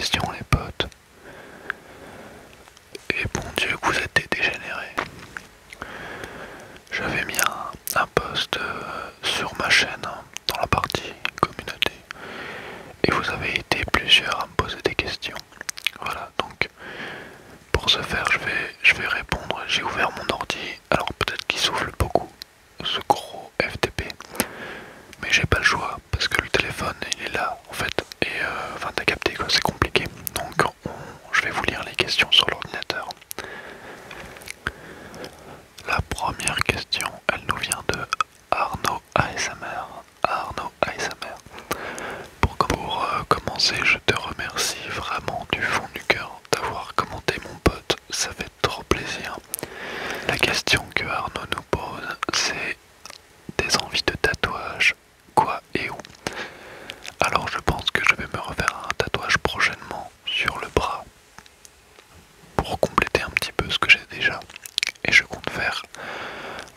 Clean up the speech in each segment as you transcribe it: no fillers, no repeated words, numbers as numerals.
question les potes. Et bon Dieu que vous êtes des dégénérés. J'avais mis un post sur ma chaîne dans la partie communauté. Et vous avez été plusieurs à me poser des questions. Voilà, donc pour ce faire je vais répondre. J'ai ouvert mon ordi, alors peut-être qu'il souffle beaucoup, ce gros FTP. Mais j'ai pas le choix, parce que le téléphone il est là en fait. Et enfin t'as capté quoi, c'est compliqué. Donc je vais vous lire les questions sur l'ordinateur. La première question, elle nous vient de Arnaud ASMR. Arnaud ASMR. Pour commencer, je te remercie vraiment du fond du cœur d'avoir commenté mon pote, ça fait trop plaisir. La question que Arnaud nous pose, c'est des envies de tatouage, quoi et où. Alors je pense que je vais me refaire un tatouage prochainement sur le bras pour compléter un petit peu ce que j'ai déjà. Et je compte faire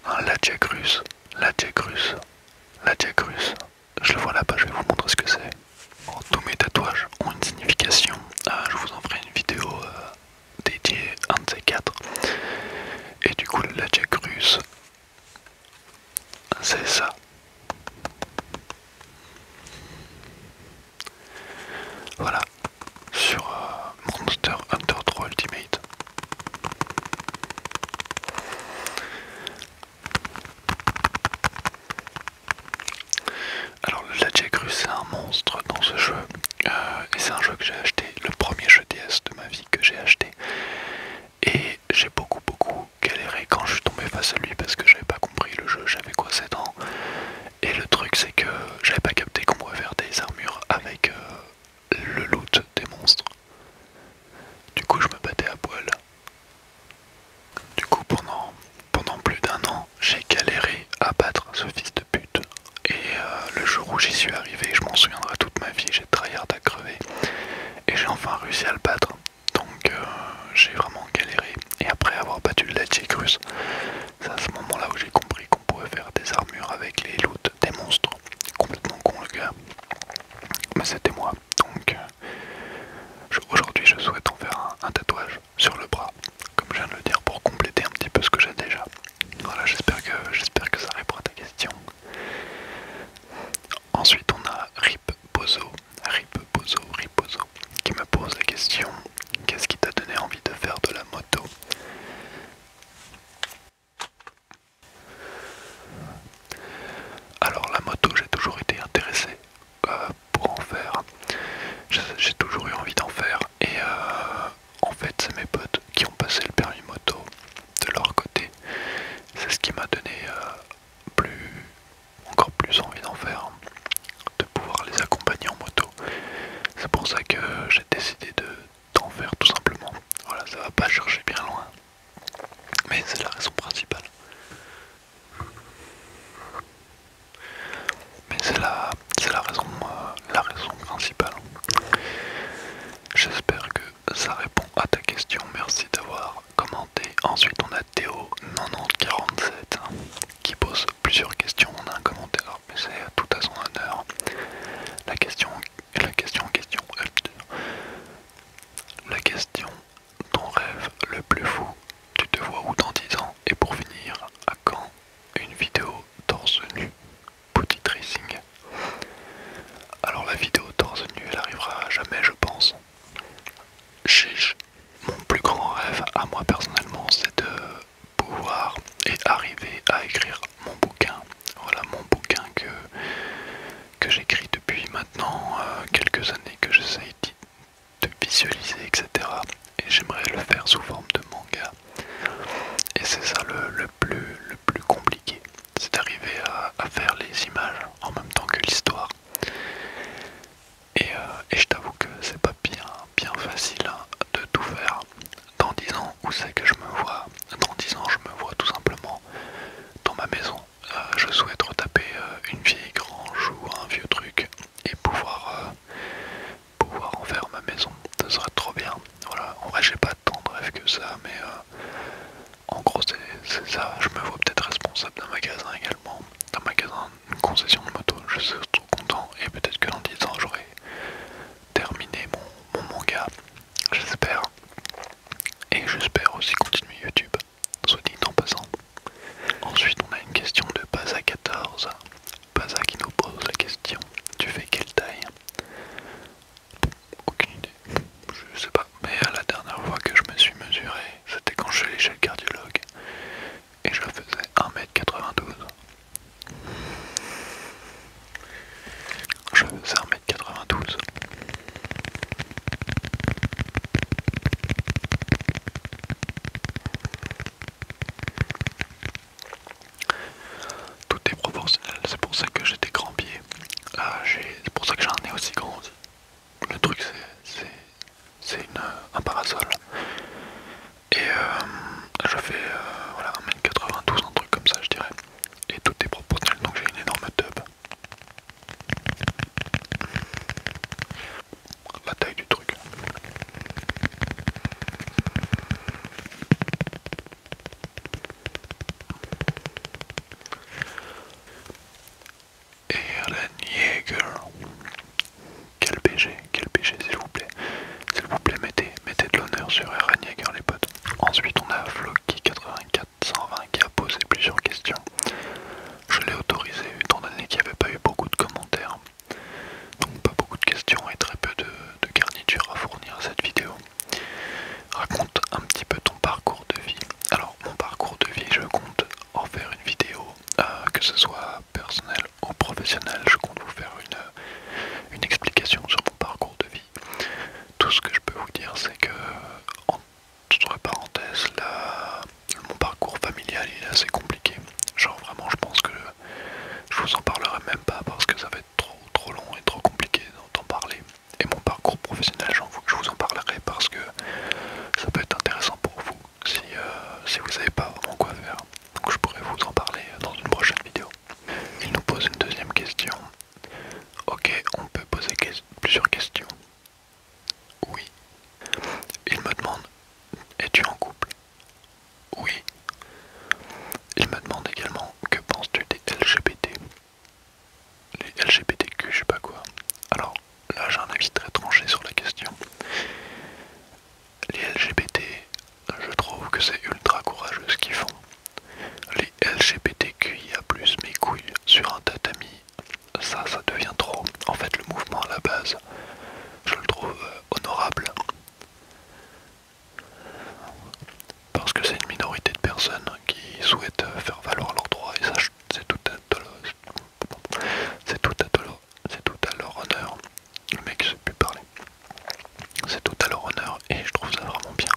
un Latiagrus, Latiagrus, Latiagrus. Je le vois là-bas, je vais vous montrer ce que c'est. Bon, tous mes tatouages ont une signification. Je vous en ferai une vidéo dédiée à un de ces quatre. Et du coup, le Latiagrus, c'est ça. Voilà, sur Monster Hunter 3 Ultimate. Alors le Latiagrus c'est un monstre dans ce jeu, et c'est un jeu que j'ai acheté, le premier jeu DS de ma vie que j'ai acheté. Et j'ai beaucoup galéré quand je suis tombé face à lui parce que j'avais pas compris le jeu, j'avais quoi 7 ans. Et le truc c'est que j'avais pas capté qu'on pouvait faire des armures avec le loot des monstres. Du coup je me battais à poil. Du coup pendant plus d'un an j'ai galéré à battre ce fils de pute. Et le jour où j'y suis arrivé, je m'en souviendrai toute ma vie, j'ai tryhard à crever. Et j'ai enfin réussi à le battre. Donc j'ai vraiment galéré. Et après avoir battu le Latiagrus, c'est à ce moment là où j'ai compris qu'on pouvait faire des armures avec les loots des monstres. Complètement con le gars. Mais c'était moi. Donc aujourd'hui je souhaite en faire un tatouage sur le bras, comme je viens de le dire, pour compléter un petit peu ce que j'ai déjà. Voilà, j'espère que ça répond à ta question. Ensuite on a Rip Pozo, qui me pose la question: qu'est-ce qui t'a donné envie de faire de la moto? Alors la moto, j'ai toujours été intéressé pour en faire. J'ai toujours eu envie d'en faire. Et en fait c'est mes potes qui ont passé le permis moto de leur côté. C'est ce qui m'a donné encore plus envie d'en faire, de pouvoir les accompagner en moto. C'est pour ça que j'ai décidé d'en faire tout simplement. Voilà, ça va pas chercher bien loin. Mais c'est la raison principale. Mais c'est la raison principale. J'espère que ça répond à ta question. Merci d'avoir commenté. Ensuite on a Théo9047 qui pose plusieurs questions en un commentaire, mais c'est tout à son honneur. La question La question, ton rêve le plus fou, tu te vois où dans 10 ans? Et pour finir, à quand une vidéo torse nu body tracing? Alors la vidéo torse nu, elle arrivera jamais je pense. Chiche. Mon plus grand rêve à moi personnellement, c'est de pouvoir et arriver à écrire mon bouquin. Voilà mon bouquin que j'écris depuis maintenant quelques années, que j'essaye de visualiser, etc. Et j'aimerais le faire sous forme de manga. Et c'est ça le plus compliqué, c'est d'arriver à faire les images en même temps que l'histoire. Et je t'avoue que c'est pas bien facile hein, de tout faire. Dans 10 ans, où c'est que je me vois? Dans 10 ans, je me vois tout simplement dans ma maison. Je souhaite retaper une vieille grange ou un vieux truc et pouvoir en faire ma maison. Ça serait trop bien. Voilà. En vrai, j'ai pas tant de rêve que ça, mais en gros, c'est ça. Je me vois peut-être responsable d'un magasin également. D'un magasin, une concession de moto. Je suis trop content. Et peut-être que dans 10 ans, j'aurai terminé mon manga. J'espère. Et j'espère aussi continuer YouTube, soit dit en passant. Ensuite, on a une question de Baza14. Baza qui nous pose la question: tu fais quelle taille? Aucune idée. Je sais pas. Mais à la dernière fois que je me suis mesuré, c'était quand je suis allé chez le cardiologue. Et je faisais 1m92. Je faisais 1m92. Tout est proportionnel, c'est pour ça que j'ai des grands pieds. C'est pour ça que j'ai un nez aussi grand aussi. Le truc c'est un parasol. Et je fais voilà, 1m92, un truc comme ça je dirais. Et tout est proportionnel, donc j'ai une énorme tub. La taille du truc. Et Eren Yeager. Quel PG s'il vous plaît. S'il vous plaît, mettez de l'honneur sur Eren Yeager les potes. Ensuite on a Floki8420 qui a posé plusieurs questions. Je l'ai autorisé étant donné qu'il n'y avait pas eu beaucoup de commentaires. Donc pas beaucoup de questions et très peu de garniture à fournir à cette vidéo. Raconte un petit peu ton parcours de vie. Alors mon parcours de vie, je compte en faire une vidéo, que ce soit personnel ou professionnel. Je compte vous faire une explication sur mon parcours de vie. Tout ce que je peux vous dire, c'est que, entre parenthèses, mon parcours familial il est assez compliqué. Genre vraiment, je pense que je vous en parlerai même pas parce que ça va être trop long et trop compliqué d'en parler. Et mon parcours professionnel, je vous en parlerai parce que ça peut être intéressant pour vous si vous savez pas vraiment quoi faire. Donc je pourrais vous en parler dans une prochaine vidéo. Il nous pose une deuxième question. Ok, on peut poser plusieurs questions. Oui. Il me demande: es-tu en couple? Oui. Il me demande également: que penses-tu des LGBT? Les LGBTQ, je sais pas quoi. Alors là j'ai un avis très tranché sur la question. Les LGBT, je trouve que c'est ultra courageux ce qu'ils font. Les LGBTQIA+, mes couilles sur un tatami, ça devient trop. En fait, le mouvement à la base, je le trouve honorable. Parce que c'est une minorité de personnes qui souhaitent faire valoir leurs droits, et ça, c'est tout à leur honneur. Le mec, je sais plus parler. C'est tout à leur honneur, et je trouve ça vraiment bien.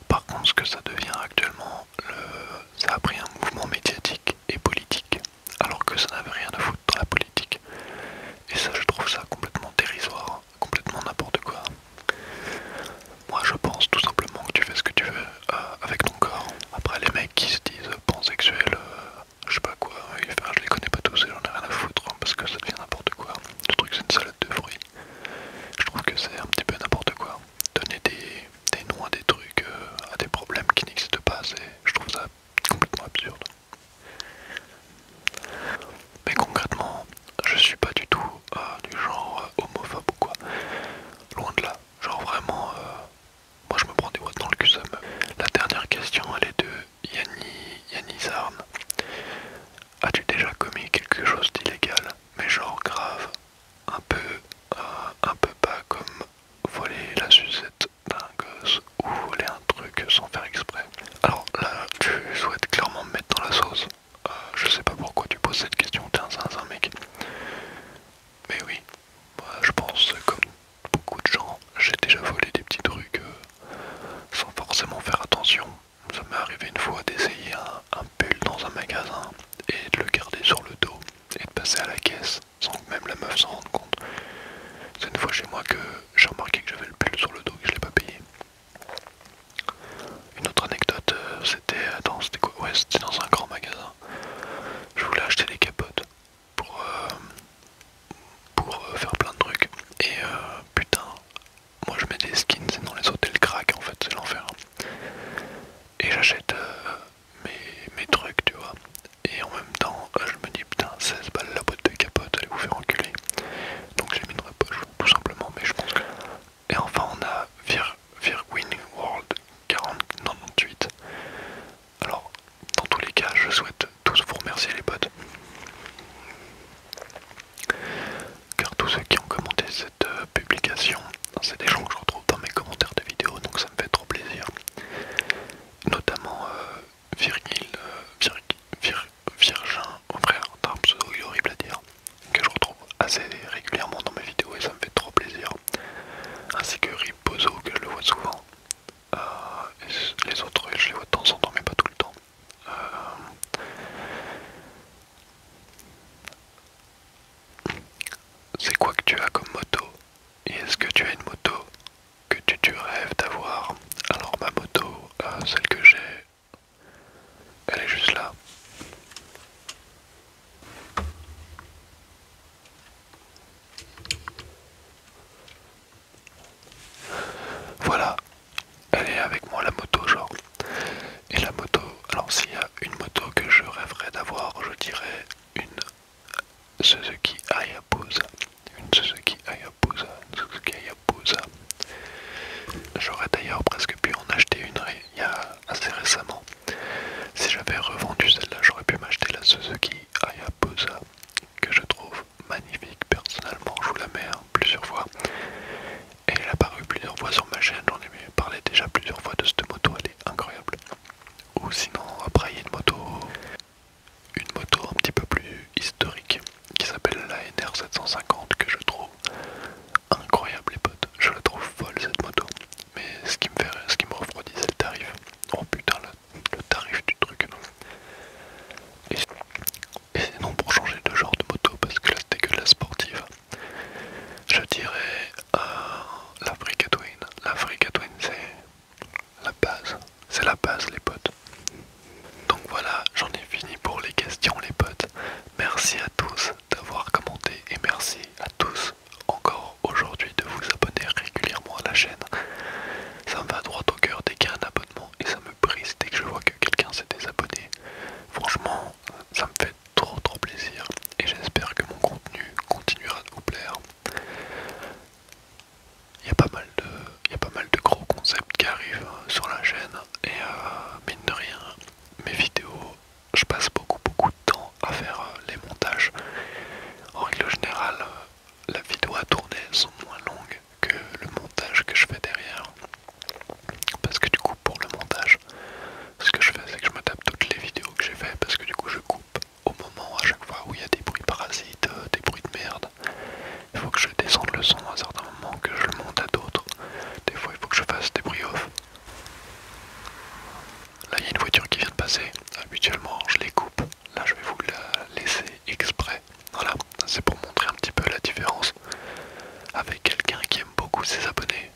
Par contre, ce que ça devient actuellement, ça a pris un mouvement médiatique et politique, alors que ça n'avait rien à foutre dans la politique. Et ça, je trouve ça complètement dérisoire, complètement n'importe quoi. Moi, je pense tout simplement que tu fais ce que tu veux avec ton corps. Après, les mecs qui se disent pansexuels, je sais pas quoi, enfin, je les connais pas tous et j'en ai rien à foutre, hein, parce que ça devient n'importe quoi. Le truc, c'est une salade de fruits. Je trouve que c'est un petit peu n'importe quoi. Donner des noms à des trucs, à des problèmes qui n'existent pas, je trouve ça complètement absurde. Mais concrètement, je suis pas du tout du genre homophobe ou quoi. Loin de là. Genre vraiment, moi je me prends des boîtes dans le cul, ça me... La dernière question, elle est de Yanni Zarn. As-tu déjà commis quelque chose d'illégal, mais genre grave, un peu pas comme voler la sucette d'un gosse ou voler un truc sans faire exprès? Alors là, tu souhaites clairement me mettre dans la sauce. Je sais pas pourquoi tu poses cette question, t'es un zinzin mec. Mais oui, moi, je pense comme beaucoup de gens, j'ai déjà volé des petits trucs sans forcément faire attention. Ça m'est arrivé une fois d'essayer un pull dans un magasin et de le garder sur le dos et de passer à la caisse sans que même la meuf s'en rende compte. C'est une fois chez moi que j'ai remarqué que j'avais le pull sur le dos et que je l'ai pas payé. Une autre anecdote, c'était quoi? Ouais, c'était dans un grand magasin. Je voulais acheter des capotes pour faire plein de trucs. Et putain, moi je mets des skins, c'est dans les hôtels crack en fait, c'est l'enfer. Et j'achète mes trucs, tu vois. Et en même temps, je me dis putain, 16 balles la boîte de capote, allez vous faire enculer. Donc j'ai mis dans ma poche, tout simplement, mais je pense que... Et enfin on a est-ce que tu as une moto que tu rêves d'avoir? Alors ma moto, celle que j'ai, elle est juste là. Voilà, elle est avec moi la moto genre. Et la moto, alors s'il y a une moto que je rêverais d'avoir, je dirais une Suzuki Hayabusa. Une Suzuki Hayabusa, une Suzuki Hayabusa. J'aurais d'ailleurs presque pu en acheter une il y a assez récemment. Si j'avais revendu celle-là, j'aurais pu m'acheter la Suzuki Hayabusa, que je trouve magnifique personnellement. Je vous la mets plusieurs fois. Et elle a apparu plusieurs fois sur ma chaîne, j'en ai parlé déjà plusieurs fois de cette moto, elle est incroyable. Ou sinon, après il y a une moto un petit peu plus historique qui s'appelle la NR750 que je trouve incroyable les potes. Je la trouve folle cette moto. Mais ce qui me refroidit c'est le tarif. Oh putain le tarif du truc. Et, et sinon pour changer de genre de moto parce que là c'était que de la sportive. Je dirais la Fricatwin. La Fricatwin c'est la base les potes. Donc voilà, j'en ai fini pour les questions les potes. Merci à tous d'avoir commenté et merci à tous encore aujourd'hui de vous abonner régulièrement à la chaîne. Ça me va droit au cœur dès qu'il y a un abonnement et ça me brise dès que je vois que quelqu'un s'est désabonné. Franchement, ça me fait trop plaisir et j'espère que mon contenu continuera de vous plaire. Il y a pas mal de gros concepts qui arrivent sur la chaîne et mine de rien, mes vidéos, je passe beaucoup de temps à faire les montages. En règle générale, la vidéo à tourner sont moins longues que le montage que je fais derrière. Parce que du coup, pour le montage, ce que je fais, c'est que je me tape toutes les vidéos que j'ai fait parce que du coup, je coupe au moment à chaque fois où il y a des bruits parasites, des bruits de merde. Il faut que je descende le son à un certain moment, que je le monte à d'autres. Des fois, il faut que je fasse des bruits off. Là, il y a une voiture qui vient de passer. Habituellement, je les coupe. Là, je vais vous la laisser exprès. Voilà, c'est pour montrer un petit peu la différence avec quelqu'un qui aime beaucoup ses abonnés.